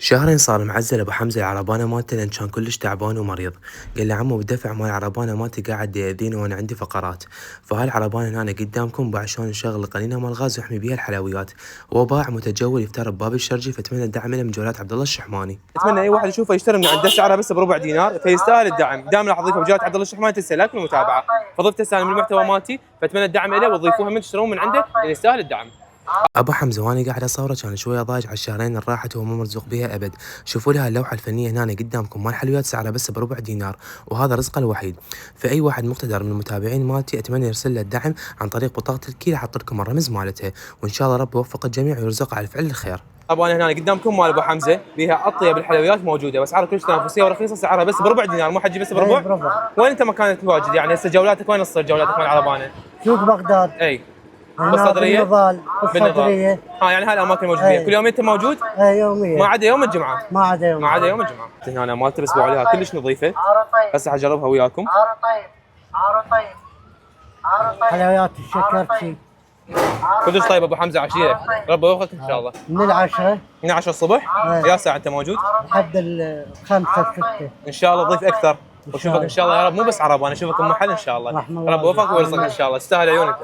شهرين صار معزل ابو حمزه العربانه مالته لان كان كلش تعبان ومريض. قال لي عمو بالدفع مال العربانه مالتي قاعد يأذيني وانا عندي فقرات، فهاي العربانه هنا قدامكم بعد شلون نشغل القنينه مال الغاز ويحمي بيها الحلويات. هو باع متجول يفتر بباب الشرجي، فاتمنى الدعم له من جولات عبد الله الشحماني. اتمنى اي واحد يشوفه يشتري من عنده، سعرها بس بربع دينار، فيستاهل الدعم. دائما راح اضيفه بجولات عبد الله الشحماني، تنسى لايك والمتابعه، فضفت هسه من المحتوى مالتي، فاتمنى الدعم له وتضيفوها من تشترون من عنده لان يستاهل الدعم. ابو حمزه وانا قاعد اصوره كان شويه ضايج على الشهرين اللي راحت وهو مو مرزوق بها ابد. شوفوا لها اللوحه الفنيه هنا قدامكم مال حلويات سعرها بس بربع دينار، وهذا رزقه الوحيد. فاي واحد مقتدر من المتابعين مالتي اتمنى يرسل له الدعم عن طريق بطاقه الكيل، احط لكم الرمز مالتها، وان شاء الله رب يوفق الجميع ويرزقه على فعل الخير. طبعا هنا قدامكم مال ابو حمزه، بيها اطيب الحلويات موجوده، واسعارها كلش تنافسيه ورخيصه، سعرها بس بربع دينار. مو حجي بس بربع. وين انت مكانك متواجد؟ يعني هسه جولاتك وين تصير جولاتك مال العربانه؟ سوق بغداد. اي بالصدريه؟ بالصدريه. يعني هاي الاماكن موجود فيها. كل يوم انت موجود؟ اي يوميا. ما عدا يوم الجمعه. ما عدا يوم الجمعه. هنا مالته بس عليها كلش نظيفه. هسه حجربها وياكم. حلويات الشكرتي كلش طيب ابو حمزه، عشيره. ربي يوفقك ان شاء الله. من 10 من 10 الصبح. يا ساعه انت موجود؟ لحد 5 6. ان شاء الله ضيف اكثر واشوفك ان شاء الله يا رب، مو بس عرب، انا اشوفك بمحل ان شاء الله. ربي يوفقك ويرزقك ان شاء الله، تستاهل عيونك.